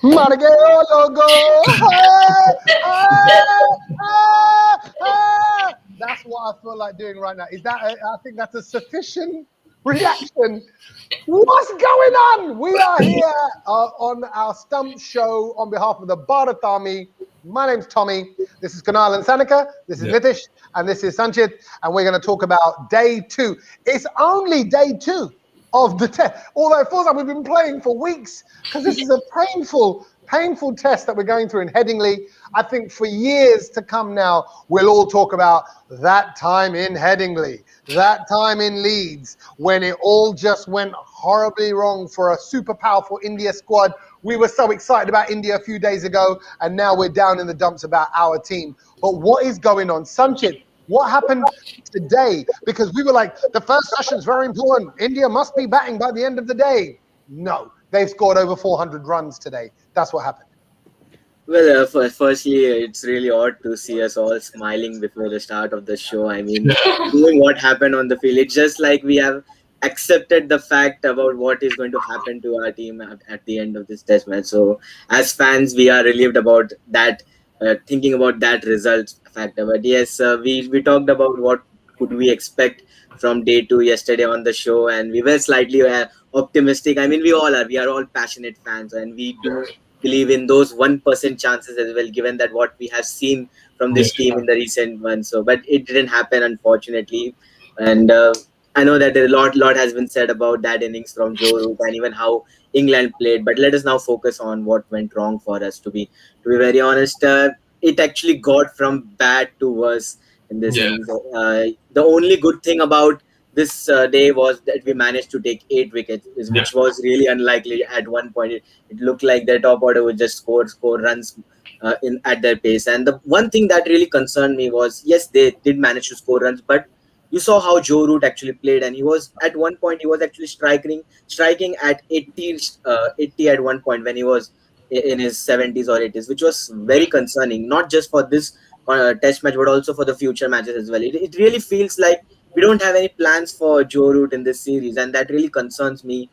Marguero logo. Hey. That's what I feel like doing right now. Is that? I think that's a sufficient reaction. What's going on? We are here on our Stumps show on behalf of the Bharat Army. My name's Tommy. This is Kunal and Sanika. This is Nitish. And this is Sanchit. And we're going to talk about day 2. It's only day 2 of the test. Although it feels like we've been playing for weeks because this is a painful test that we're going through in Headingley. I think for years to come now, we'll all talk about that time in Headingley, that time in Leeds, when it all just went horribly wrong for a super powerful India squad. We were so excited about India a few days ago, and now we're down in the dumps about our team. But what is going on? Sanchit, what happened today? Because we were like, the first session is very important. India must be batting by the end of the day. No, they've scored over 400 runs today. That's what happened. Well, firstly, it's really odd to see us all smiling before the start of the show. I mean, doing what happened on the field, it's just like we have accepted the fact about what is going to happen to our team at the end of this test match. So, as fans, we are relieved about that, thinking about that result factor. But yes, we talked about what could we expect from day 2 yesterday on the show, and we were slightly optimistic. I mean, we all are. We are all passionate fans, and we do believe in those 1% chances as well, given that what we have seen from this team in the recent months. So, but it didn't happen, unfortunately. And I know that a lot has been said about that innings from Joe Root and even how England played. But let us now focus on what went wrong for us. To be very honest, it actually got from bad to worse in this innings. The only good thing about this day was that we managed to take 8 wickets, which was really unlikely at one point. It looked like their top order would just score runs in at their pace. And the one thing that really concerned me was, yes, they did manage to score runs, but you saw how Joe Root actually played, and he was at one point he was actually striking at 80 at one point when he was in his 70s or 80s, which was very concerning, not just for this test match but also for the future matches as well. It really feels like we don't have any plans for Joe Root in this series, and that really concerns me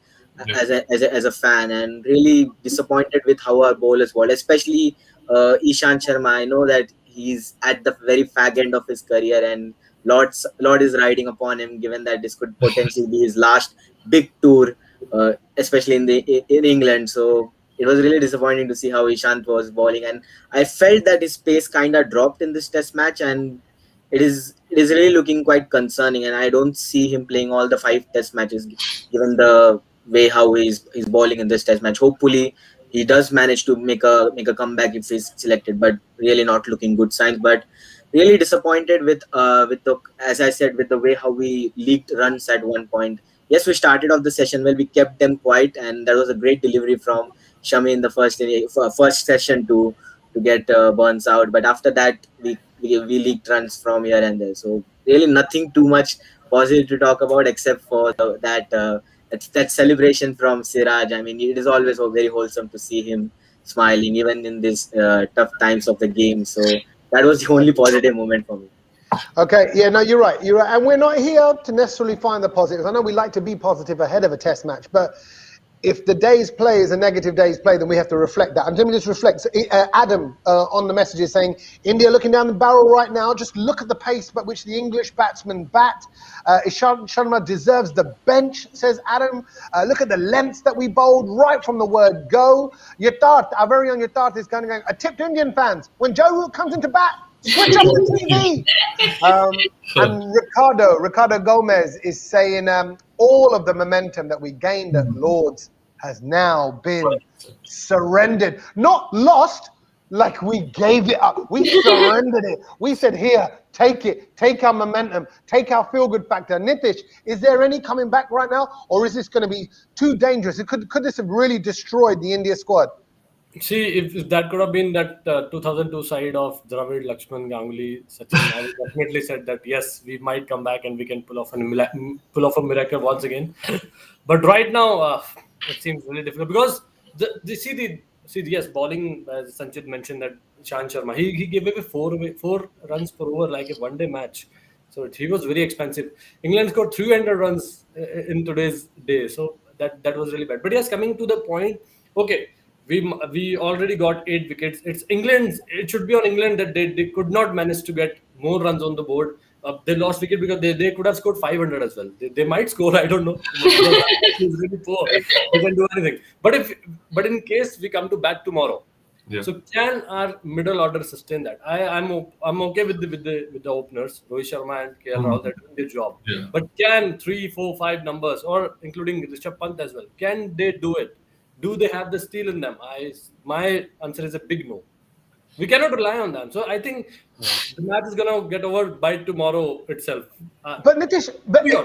as a fan, and really disappointed with how our bowlers bowled, especially Ishant Sharma. I know that he's at the very fag end of his career, and Lord is riding upon him, given that this could potentially be his last big tour, especially in England. So it was really disappointing to see how Ishant was bowling, and I felt that his pace kind of dropped in this test match, and it is really looking quite concerning. And I don't see him playing all the 5 test matches, given the way how he's bowling in this test match. Hopefully he does manage to make a comeback if he's selected, but really not looking good signs. But really disappointed with the, as I said, with the way how we leaked runs at one point. Yes, we started off the session well. We kept them quiet, and there was a great delivery from Shami in the first session to get Burns out. But after that, we leaked runs from here and there. So really nothing too much positive to talk about, except for that celebration from Siraj. I mean, it is always very wholesome to see him smiling, even in these tough times of the game. So that was the only positive moment for me. Okay, yeah, no, you're right. And we're not here to necessarily find the positives. I know we like to be positive ahead of a test match, but if the day's play is a negative day's play, then we have to reflect that. And let me just reflect. Adam on the messages saying, India looking down the barrel right now. Just look at the pace at which the English batsmen bat. Ishant Sharma deserves the bench, says Adam. Look at the lengths that we bowled right from the word go. Yatharth, our very own Yatharth is kind of going, a tip to Indian fans. When Joe Root comes into bat, switch off the TV. And Ricardo Gomez is saying all of the momentum that we gained at Lord's has now been surrendered. Not lost, like we gave it up. We surrendered it. We said, here, take it. Take our momentum. Take our feel-good factor. Nitish, is there any coming back right now? Or is this going to be too dangerous? Could this have really destroyed the India squad? See, if that could have been that 2002 side of Dravid, Lakshman, Ganguly, Sachin, I would definitely said that yes, we might come back and we can pull off a miracle once again. But right now, it seems really difficult because yes, bowling, as Sanchit mentioned, that Ishant Sharma, he gave away four runs per over like a one-day match. So he was very expensive. England scored 300 runs in today's day, so that was really bad. But yes, coming to the point, okay. we already got 8 wickets. It's England. It should be on England that they could not manage to get more runs on the board. They lost wicket because they could have scored 500 as well. They might score. I don't know. Because is really poor. They can do anything. But in case we come to bat tomorrow, so can our middle order sustain that? I'm okay with the openers, Rohit Sharma and KL Rahul. They're doing their job. But can 3, 4, 5 numbers, or including Rishabh Pant as well, can they do it? Do they have the steel in them? My answer is a big no. We cannot rely on them. So I think the match is gonna get over by tomorrow itself. But Nitish,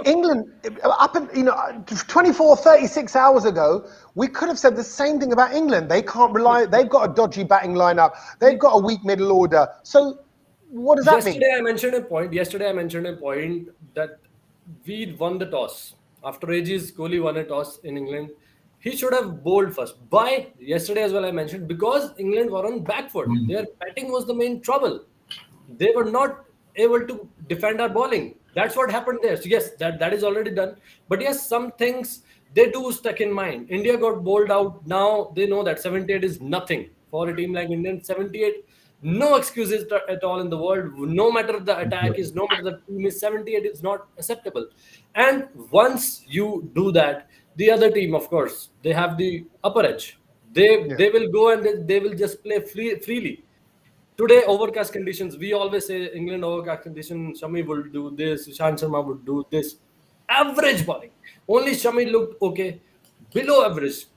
England, up in 24, 36 hours ago, we could have said the same thing about England. They can't rely. They've got a dodgy batting lineup. They've got a weak middle order. So what does that mean? Yesterday I mentioned a point that we won the toss. After ages, Kohli won a toss in England. He should have bowled first. Why? Yesterday as well I mentioned, because England were on back foot. Their batting was the main trouble. They were not able to defend our bowling. That's what happened there. So yes, that is already done. But yes, some things they do stuck in mind. India got bowled out. Now they know that 78 is nothing for a team like England. 78, no excuses at all in the world. No matter the attack is, no matter the team is, 78 is not acceptable. And once you do that, the other team, of course, they have the upper edge. They will go and they will just play freely. Today, overcast conditions, we always say England overcast conditions, Shami will do this, Ishant Sharma would do this. Average bowling. Only Shami looked okay. Below average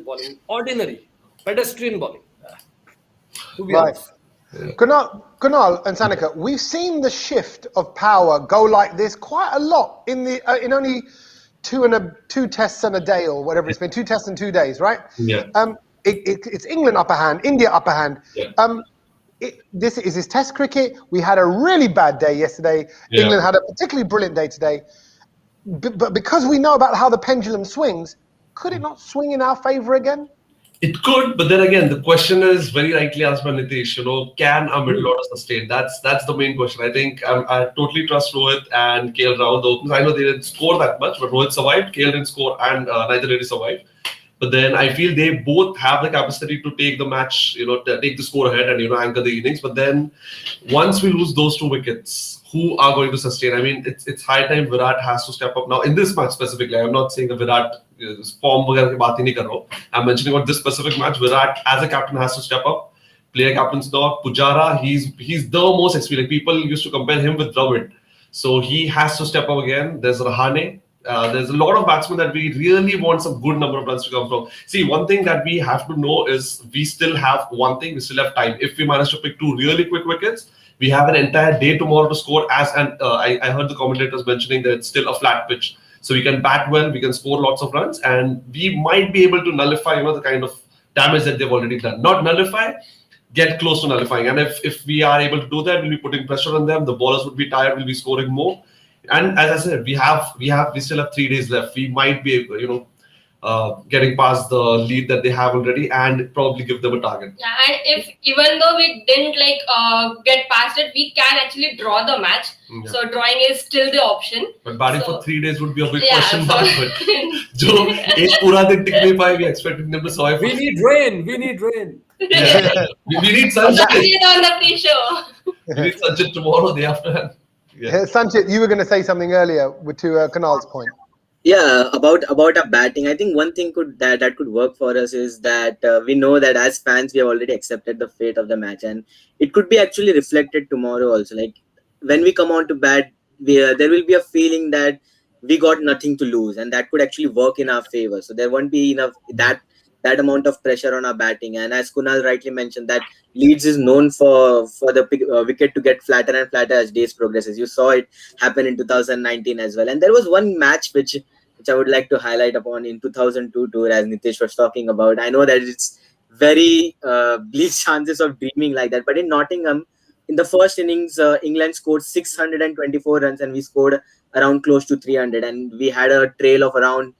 bowling. Ordinary. Pedestrian bowling. To be honest. Kunal and Sanika, we've seen the shift of power go like this quite a lot in only two tests and a day, or whatever it's been, 2 tests in 2 days, right? Yeah. It's England upper hand, India upper hand. Yeah. This is Test cricket. We had a really bad day yesterday. Yeah. England had a particularly brilliant day today. But because we know about how the pendulum swings, could it not swing in our favour again? It could, but then again, the question is very rightly asked by Nitish. Can a middle order sustain? That's the main question. I think I totally trust Rohit and KL Rahul, the openers. I know they didn't score that much, but Rohit survived, KL didn't score, and neither did he survive. But then I feel they both have the capacity to take the match, take the score ahead and anchor the innings. But then once we lose those 2 wickets, who are going to sustain? I mean, it's high time Virat has to step up now in this match specifically. I'm not saying the Virat form वगैरह की बात ही नहीं कर रहा हूँ. I'm mentioning about this specific match. Virat as a captain has to step up. Player captain's not Pujara. He's the most experienced. People used to compare him with Dravid. So he has to step up again. There's Rahane. There's a lot of batsmen that we really want some good number of runs to come from. See, one thing that we have to know is we still have we still have time. If we manage to pick 2 really quick wickets, we have an entire day tomorrow to score. I heard the commentators mentioning that it's still a flat pitch. So we can bat well, we can score lots of runs, and we might be able to nullify, the kind of damage that they've already done. Not nullify, get close to nullifying. And if we are able to do that, we'll be putting pressure on them. The bowlers would be tired, we'll be scoring more. And as I said, we still have 3 days left. We might be able, getting past the lead that they have already, and probably give them a target. Yeah, and even though we didn't get past it, we can actually draw the match. Yeah. So drawing is still the option. But batting for 3 days would be a big question mark. But jo ek pura din tik nahi paaye, we expected them to survive. We need rain. Yeah. we need sunshine. On the pre-show. We need sunshine tomorrow, day after. Yeah. Sanchit, you were going to say something earlier to Kunal's point. Yeah, about our batting, I think one thing that could work for us is that we know that as fans we have already accepted the fate of the match, and it could be actually reflected tomorrow also. Like when we come on to bat, there will be a feeling that we got nothing to lose, and that could actually work in our favor. So there won't be enough that amount of pressure on our batting. And as Kunal rightly mentioned, that Leeds is known for the wicket to get flatter and flatter as days progresses. You saw it happen in 2019 as well. And there was one match which I would like to highlight upon in 2002 tour, as Nitish was talking about. I know that it's very bleak chances of dreaming like that, but in Nottingham, in the first innings, England scored 624 runs and we scored around close to 300, and we had a trail of around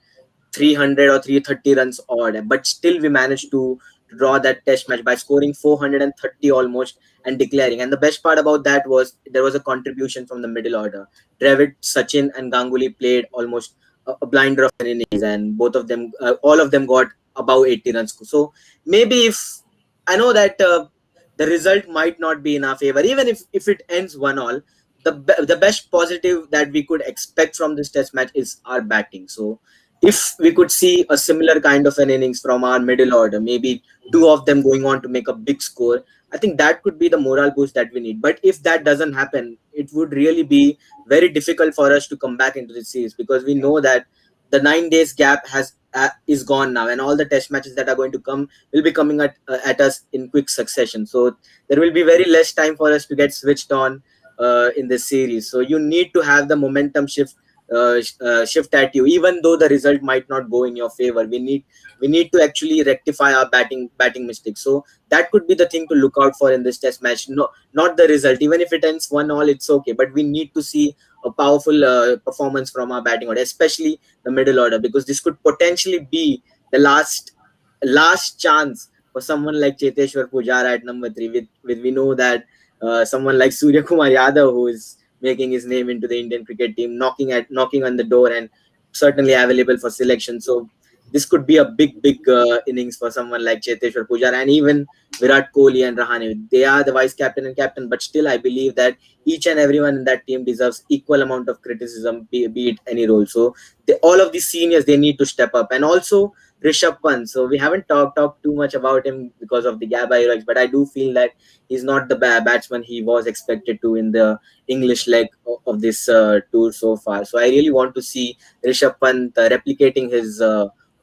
300 or 330 runs odd, but still we managed to draw that test match by scoring 430 almost and declaring. And the best part about that was there was a contribution from the middle order. Dravid, Sachin and Ganguly played almost a blinder of an innings, and both of them, all of them got above 80 runs. So maybe if I know that the result might not be in our favor, even if it ends 1-1, the best positive that we could expect from this test match is our batting. So if we could see a similar kind of an innings from our middle order, maybe two of them going on to make a big score, I think that could be the morale boost that we need. But if that doesn't happen, it would really be very difficult for us to come back into the series, because we know that the 9 days gap is gone now, and all the test matches that are going to come will be coming at us in quick succession. So there will be very less time for us to get switched on in this series. So you need to have the momentum shift at you, even though the result might not go in your favor. We need to actually rectify our batting mistakes. So that could be the thing to look out for in this test match. No, not the result. Even if it ends 1-1, it's okay, but we need to see a powerful performance from our batting order, especially the middle order, because this could potentially be the last chance for someone like Cheteshwar Pujara at number 3. With we know that someone like Surya Kumar Yadav, who is making his name into the Indian cricket team, knocking on the door and certainly available for selection. So this could be a big innings for someone like Cheteshwar Pujara, and even Virat Kohli and Rahane. They are the vice captain and captain, but still I believe that each and everyone in that team deserves equal amount of criticism, be it any role. So all of these seniors, they need to step up. And also Rishabh Pant. So we haven't talked too much about him because of the Gabba heroics, but I do feel that he's not the batsman he was expected to in the English leg of this tour so far. So I really want to see Rishabh Pant replicating his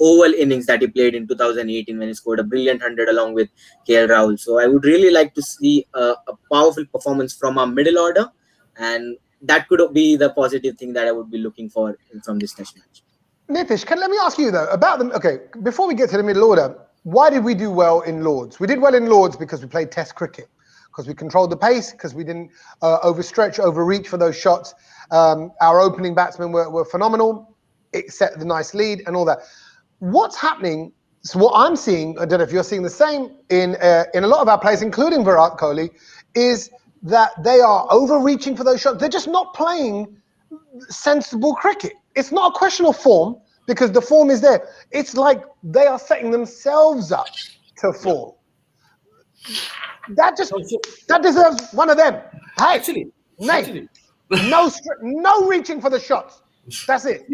oval innings that he played in 2018 when he scored a brilliant 100 along with KL Rahul. So I would really like to see a powerful performance from our middle order, and that could be the positive thing that I would be looking for from this test match. Nitish, let me ask you though about them. Okay, before we get to the middle order, why did we do well in Lords? We did well in Lords because we played Test cricket, because we controlled the pace, because we didn't overreach for those shots. Our opening batsmen were phenomenal. It set the nice lead and all that. What's happening? So what I'm seeing, I don't know if you're seeing the same in a lot of our players, including Virat Kohli, is that they are overreaching for those shots. They're just not playing sensible cricket. It's not a question of form, because the form is there. It's like they are setting themselves up to fall. That deserves one of them. Hey, Actually, no reaching for the shots. That's it.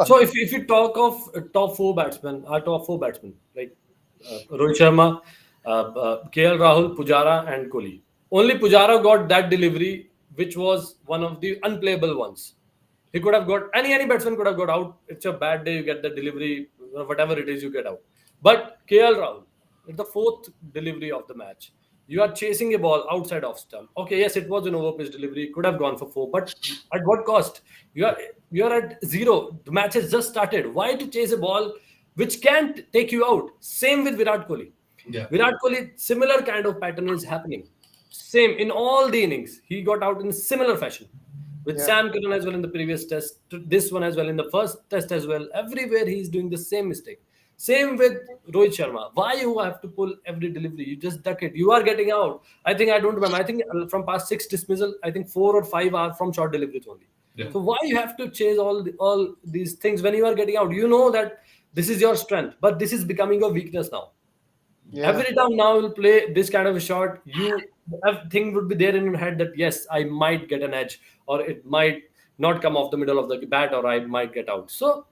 So if you talk of top four batsmen, like Rohit Sharma, KL Rahul, Pujara, and Kohli. Only Pujara got that delivery, which was one of the unplayable ones. He could have got any batsman could have got out. It's a bad day, you get the delivery, whatever it is, you get out. But KL Rahul, the fourth delivery of the match, you are chasing a ball outside off stump. Okay, yes, it was an overpitch delivery, could have gone for 4, but at what cost? You are at 0. The match has just started. Why to chase a ball which can't take you out? Same with Virat Kohli. Yeah. Virat Kohli, similar kind of pattern is happening. Same in all the innings. He got out in similar fashion. With Sam Curran as well in the previous test, this one as well in the first test as well. Everywhere he's doing the same mistake. Same with Rohit Sharma. Why you have to pull every delivery? You just duck it. You are getting out. I don't remember. I think from past 6 dismissal, I think 4 or 5 are from short deliveries only. Yeah. So why you have to chase all these things when you are getting out? You know that this is your strength, but this is becoming your weakness now. Yeah. Every time now you'll play this kind of a shot, thing would be there in your head that yes, I might get an edge, or it might not come off the middle of the bat, or I might get out. So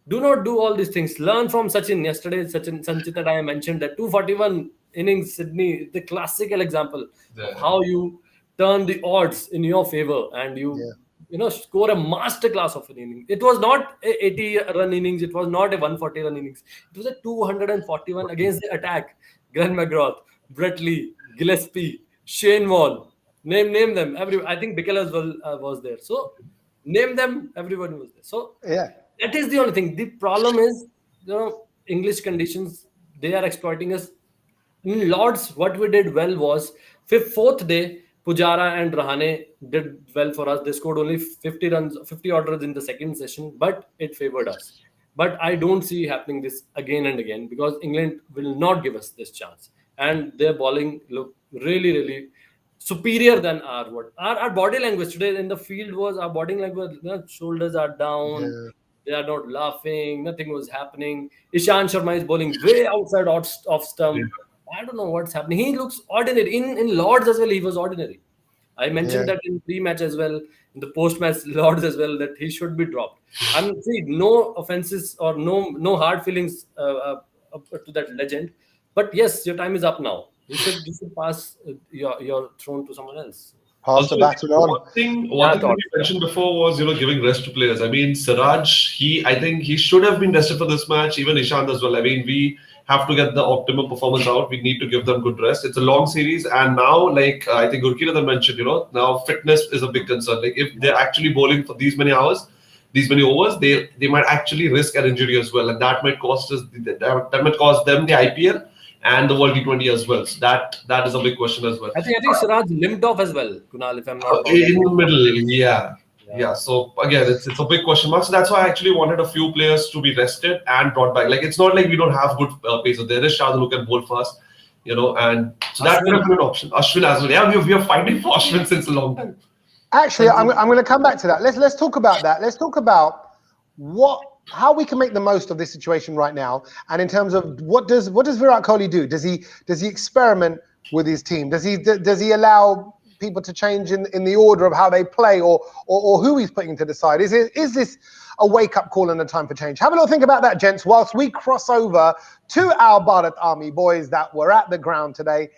do not do all these things. Learn from Sachin. Yesterday, Sanchit that I mentioned that 241 innings Sydney, the classical example of how you turn the odds in your favor and you score a masterclass of an inning. It was not a 80-run innings. It was not a 140-run innings. It was a 241 against the attack. Glenn McGrath, Brett Lee, Gillespie, Shane Warne, name them. I think Bickel as well was there. So name them. Everyone was there. So that is the only thing. The problem is, English conditions, they are exploiting us. In Lords, what we did well was fourth day, Pujara and Rahane did well for us. They scored only 50 odd runs in the second session, but it favored us. But I don't see happening this again and again, because England will not give us this chance. And their bowling looked really, really superior than our body language today in the field was. Our body language, shoulders are down. They are not laughing. Nothing was happening. Ishan Sharma is bowling way outside off stump. I don't know what's happening. He looks ordinary. In Lords as well, he was ordinary. I mentioned that in pre-match as well, in the post-match Lords as well, that he should be dropped. I'm saying no offenses or no hard feelings to that legend. But yes, your time is up now. You should pass your throne to someone else. Pass the baton on. One thing that you mentioned before was, giving rest to players. I mean, Siraj, I think he should have been rested for this match. Even Ishant as well. I mean, we have to get the optimum performance out. We need to give them good rest. It's a long series, and now, like I think Gurkeerat mentioned, now fitness is a big concern. Like if they're actually bowling for these many hours, these many overs, they might actually risk an injury as well, and that might cost us. That might cost them the IPL and the World T20 as well. So that is a big question as well. I think Siraj limped off as well, Kunal, if I'm not wrong. In the middle, yeah. So again, it's a big question mark. So that's why I actually wanted a few players to be rested and brought back. Like it's not like we don't have good pacers. There is Shardul who can bowl fast, and so that could have been an option. Ashwin as well. Yeah, we are fighting for Ashwin since a long time. Actually, I'm going to come back to that. Let's talk about that. Let's talk about how we can make the most of this situation right now, and in terms of what does Virat Kohli do? Does he experiment with his team? Does he allow people to change in the order of how they play, or who he's putting to the side? Is this a wake-up call and a time for change? Have a little think about that, gents, whilst we cross over to our Bharat Army boys that were at the ground today.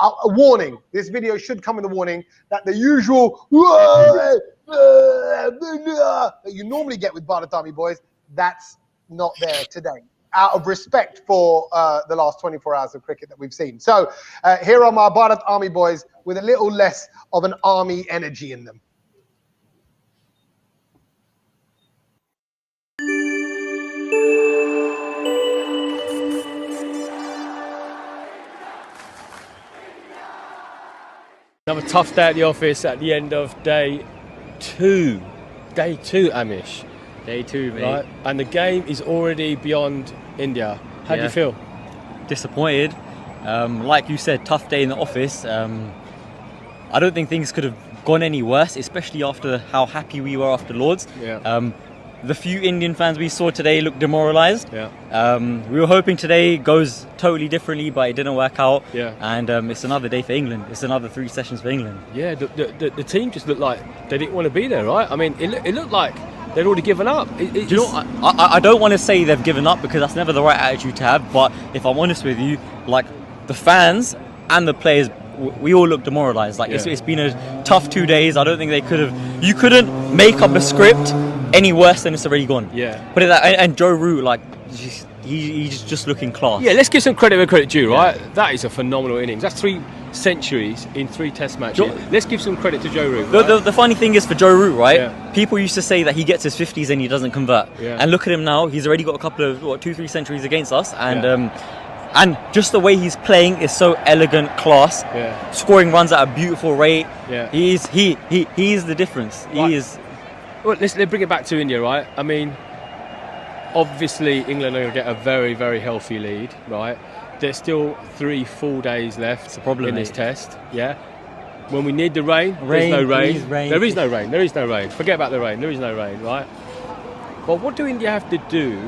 A warning, this video should come with a warning that the usual that you normally get with Bharat Army boys, that's not there today, out of respect for the last 24 hours of cricket that we've seen. So here are my Bharat Army boys with a little less of an army energy in them. Another tough day at the office at the end of day two. Day two, Amish. Day two, mate. Right? And the game is already beyond India. How do you feel? Disappointed. Like you said, tough day in the office. I don't think things could have gone any worse, especially after how happy we were after Lords. Yeah. The few Indian fans we saw today looked demoralised. Yeah. We were hoping today goes totally differently, but it didn't work out. Yeah. And it's another day for England. It's another 3 sessions for England. Yeah, the team just looked like they didn't want to be there, right? I mean, it looked like they'd already given up. Do you know, I don't want to say they've given up because that's never the right attitude to have, but if I'm honest with you, like the fans and the players, we all look demoralised. Like it's been a tough 2 days. I don't think you couldn't make up a script any worse than it's already gone. Yeah. Put it that, and Joe Root, like he's just looking class. Yeah, let's give some credit where credit due, right? That is a phenomenal innings. That's 3 centuries in 3 test matches. Let's give some credit to Joe Root. Right? The funny thing is for Joe Root, right? People used to say that he gets his 50s and he doesn't convert. Yeah. And look at him now. He's already got a couple of 2-3 centuries against us, and just the way he's playing is so elegant, class. Yeah. Scoring runs at a beautiful rate. Yeah. He is the difference. Right. He is. Well, let's bring it back to India, right? I mean, obviously England are going to get a very, very healthy lead, right? There's still 3 full days left in this test. Yeah. When we need the rain, there's no rain. There is no rain. There is no rain. Forget about the rain. There is no rain, right? But what do India have to do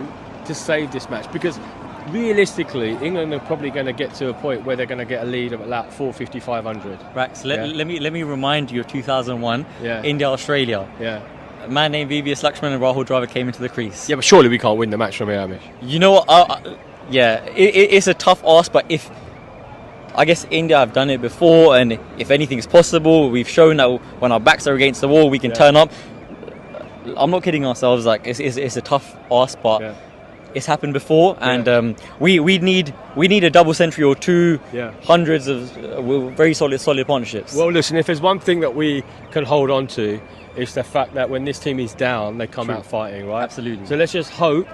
to save this match? Because realistically, England are probably going to get to a point where they're going to get a lead of about 450, 500. Right. So let me remind you of 2001, Yeah. India Australia. Yeah. A man named VVS Lakshman and Rahul Dravid came into the crease. Yeah, but surely we can't win the match from here, Amish. You know what? It's a tough ask, but I guess India have done it before, and if anything's possible, we've shown that when our backs are against the wall, we can turn up. I'm not kidding ourselves. Like it's a tough ask, but it's happened before, and we need a double century or 2, hundreds of very solid partnerships. Well, listen, if there's one thing that we can hold on to, it's the fact that when this team is down, they come out fighting, right? Absolutely. So let's just hope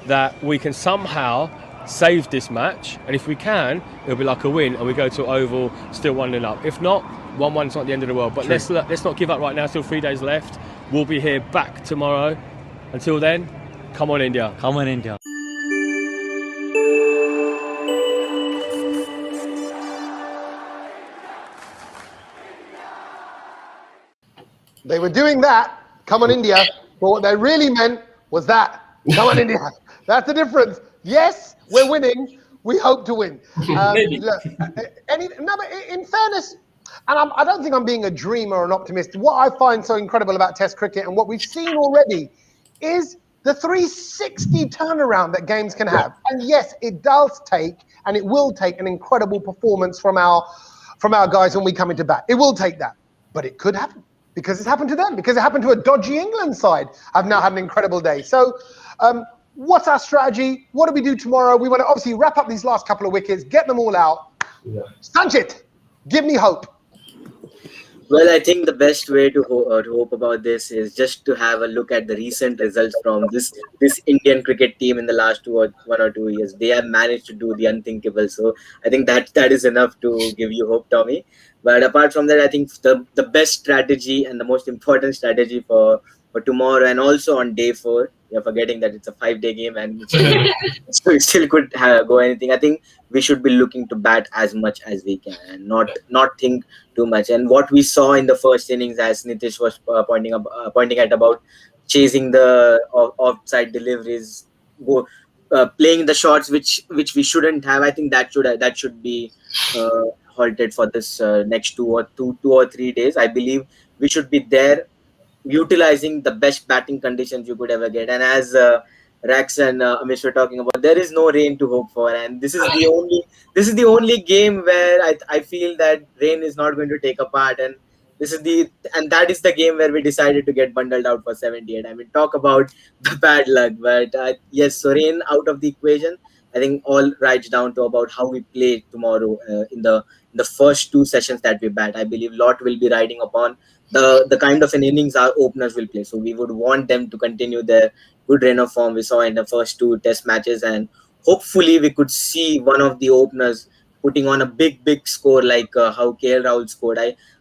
that we can somehow save this match, and if we can, it'll be like a win, and we go to Oval still 1-0 up. If not, 1-1's not the end of the world. But let's not give up right now. Still 3 days left. We'll be here back tomorrow. Until then, come on, India. Come on, India. They were doing that, come on India, but what they really meant was that Come on, India. That's the difference. Yes, we're winning. We hope to win. Maybe. Look, in fairness, and I don't think I'm being a dreamer or an optimist. What I find so incredible about Test cricket and what we've seen already is the 360 turnaround that games can have. And yes, it does take, and it will take, an incredible performance from our guys when we come into bat. It will take that, but it could happen because it's happened to them. Because it happened to a dodgy England side. I've now had an incredible day. So. What's our strategy? What do we do tomorrow? We want to obviously wrap up these last couple of wickets, get them all out. Sanchit, give me hope. Well, I think the best way to hope about this is just to have a look at the recent results from this Indian cricket team in the last 1 or 2 years. They have managed to do the unthinkable. So I think that is enough to give you hope, Tommy. But apart from that, I think the best strategy and the most important strategy for tomorrow and also on day 4, you're forgetting that it's a 5-day game and it still could go anything. I think we should be looking to bat as much as we can and not think too much. And what we saw in the first innings, as Nitish was pointing at about chasing the offside deliveries, playing the shots which we shouldn't have. I think that should be halted for this next 2 or 3 days. I believe we should be there, utilizing the best batting conditions you could ever get. And as Rax and Amish were talking about, there is no rain to hope for, and this is the only game where I feel that rain is not going to take a part, and that is the game where we decided to get bundled out for 78. I mean, talk about the bad luck. But yes, so rain out of the equation. I think all rides down to about how we play tomorrow in the first 2 sessions that we bat. I believe lot will be riding upon the kind of an innings our openers will play. So we would want them to continue their good run of form we saw in the first 2 test matches, and hopefully we could see one of the openers putting on a big score like how KL Rahul scored.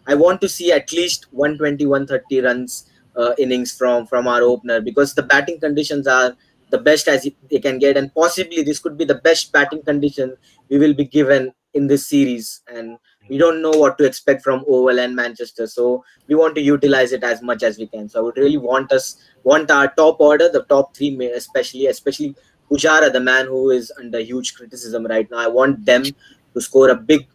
I want to see at least 120, 130 runs innings from our opener, because the batting conditions are the best as they can get, and possibly this could be the best batting condition we will be given in this series. And we don't know what to expect from Oval and Manchester, so we want to utilize it as much as we can. So I would really want our top order, the top 3 especially Pujara, the man who is under huge criticism right now. I want them to score a big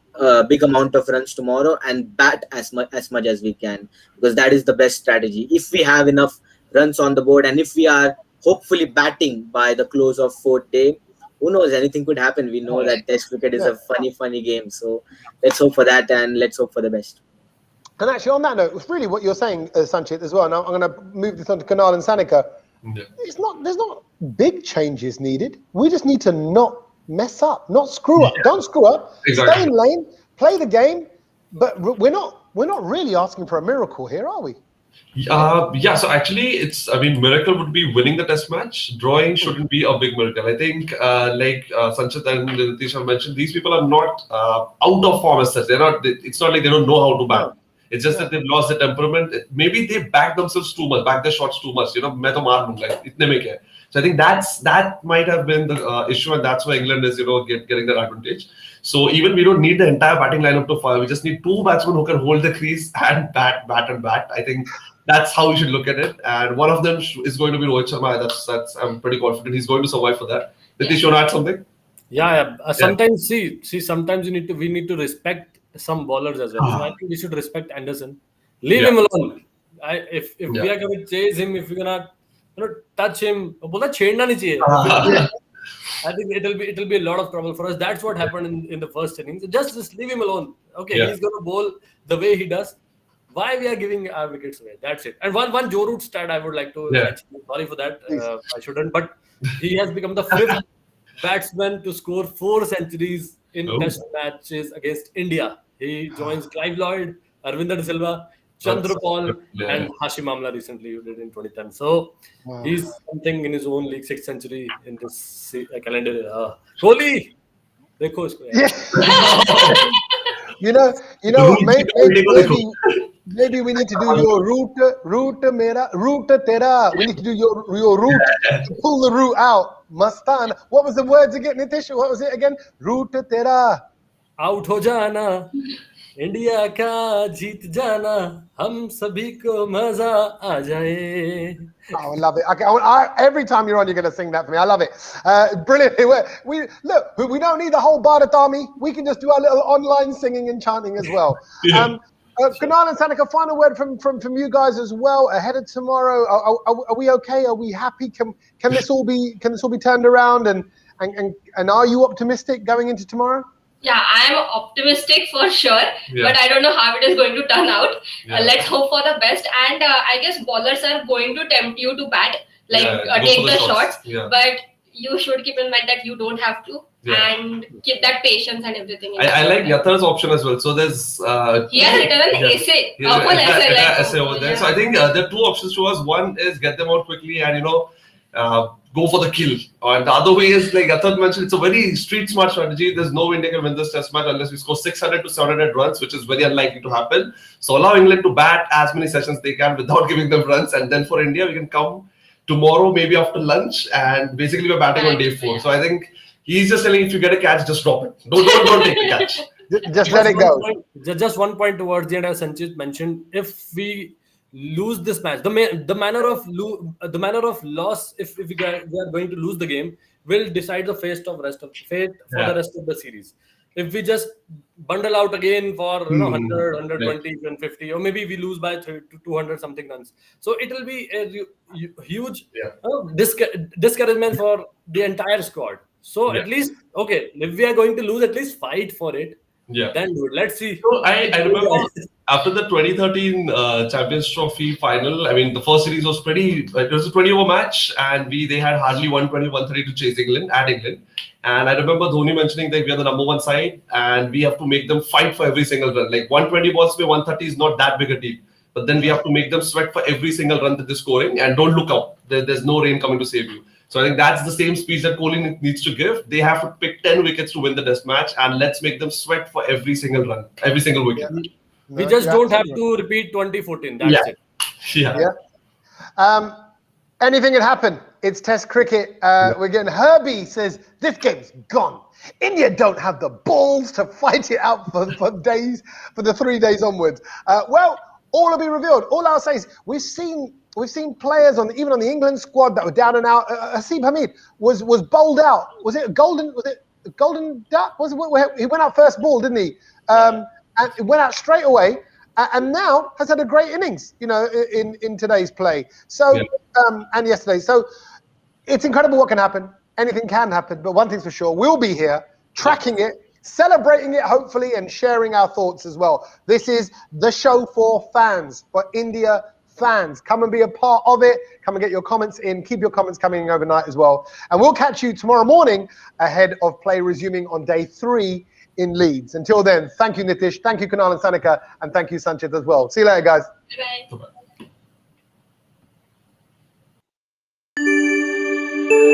amount of runs tomorrow and bat as much as we can, because that is the best strategy. If we have enough runs on the board, and if we are hopefully batting by the close of 4th day, who knows, anything could happen. We know that Test cricket is a funny game. So let's hope for that, and let's hope for the best. And actually, on that note, it's really what you're saying, Sanchit, as well. Now I'm going to move this on to Kunal and Sanika. Yeah. There's not big changes needed. We just need to not mess up, not screw up. Don't screw up. Exactly. Stay in lane, play the game. But we're not really asking for a miracle here, are we? So actually, miracle would be winning the test match. Drawing shouldn't be a big miracle. I think, like Sanchit and Nitish have mentioned, these people are not out of form as such. It's not like they don't know how to bat. It's just that they've lost the temperament. Maybe they back themselves too much, back their shots too much. मैं तो मार दूंगा, इतने में क्या? So I think that might have been the issue, and that's why England is getting that advantage. So even we don't need the entire batting lineup to fire. We just need 2 batsmen who can hold the crease and bat. I think that's how we should look at it. And one of them is going to be Rohit Sharma. That's I'm pretty confident he's going to survive for that. Nitish, you want to add something? Sometimes sometimes we need to respect some bowlers as well. So I think we should respect Anderson. Leave him alone. If we are going to chase him, if we're gonna touch him, chhedna nahi chahiye. I think it'll be a lot of trouble for us. That's what happened in the first innings. Just leave him alone. Okay, he's going to bowl the way he does. Why we are giving our wickets away? That's it. And one Joe Root stat I would like to mention. Sorry for that. I shouldn't. But he has become the 5th batsman to score 4 centuries in test matches against India. He joins Clive Lloyd, Arvinder De Silva, Chandra Paul, and Hashim Amla recently, who did in 2010. So he's something in his own league, 6th century in this calendar year. Kohli, dekho isko. You know what? Maybe we need to do your route tera. We need to do your route. Pull the route out. Mastan. What was the words again, Nitish? What was it again? Route tera. Out ho jana. India का जीत जाना हम सभी को मजा आ जाए. Oh, I love it. Okay, every time you're on, you're going to sing that for me. I love it. Brilliant. We look. We don't need the whole Bharat Army. We can just do our little online singing and chanting as well. Yeah. Kunal and Sanika, final word from you guys as well ahead of tomorrow. Are we okay? Are we happy? Can this all be turned around? And are you optimistic going into tomorrow? Yeah, I am optimistic for sure, Yeah. but I don't know how it is going to turn out. Yeah. Let's hope for the best. And I guess bowlers are going to tempt you to bat, like Yeah, go take for the the shots. Yeah. But you should keep in mind that you don't have to, Yeah. and keep that patience and everything. I like Yathar's option as well. So there's He has written an essay, a full essay, essay over there. So I think there are two options to us. One is get them out quickly and go for the kill. And the other way is, like Yathar mentioned, it's a very street smart strategy. There's no way India can win this test match unless we score 600 to 700 runs, which is very unlikely to happen. So allow England to bat as many sessions they can without giving them runs. And then for India, we can come tomorrow, maybe after lunch, and basically we're batting on day 4. So I think he's just telling, if you get a catch, just drop it. Don't take the catch. Just let it go. Just one point towards the end, as Sanchit mentioned, if we lose this match, the manner of loss, if we are going to lose the game, will decide the fate for the rest of the series. If we just bundle out again for 100, 120, 150, or maybe we lose by 200 something runs, so it will be a huge discouragement for the entire squad. So at least, okay, if we are going to lose, at least fight for it. Yeah. Then do it. Let's see. So I remember after the 2013 Champions Trophy final, I mean, the first series was it was a 20-over match, and they had hardly 120, 130 to chase England. And I remember Dhoni mentioning that we are the number 1 side and we have to make them fight for every single run. Like 120 balls by 130 is not that big a deal. But then we have to make them sweat for every single run that they're scoring, and don't look up. There's no rain coming to save you. So I think that's the same speech that Kohli needs to give. They have to pick 10 wickets to win the test match, and let's make them sweat for every single run, every single wicket. Yeah. We just don't have to repeat 2014. That's it. Yeah. Anything can happen. It's Test cricket. We're getting Herbie says this game's gone. India don't have the balls to fight it out for the 3 days onwards. Well, all will be revealed. All I'll say is we've seen players even on the England squad that were down and out. Asib Hamid was bowled out. Was it Golden Duck? He went out first ball, didn't he? And it went out straight away. And now has had a great innings, in today's play. So and yesterday. So it's incredible what can happen. Anything can happen. But one thing's for sure, we'll be here tracking it, celebrating it, hopefully, and sharing our thoughts as well. This is the show for fans, for India fans. Come and be a part of it. Come and get your comments in. Keep your comments coming in overnight as well. And we'll catch you tomorrow morning ahead of play resuming on day 3 in Leeds. Until then, thank you, Nitish. Thank you, Kunal and Sanika. And thank you, Sanchit, as well. See you later, guys. Bye.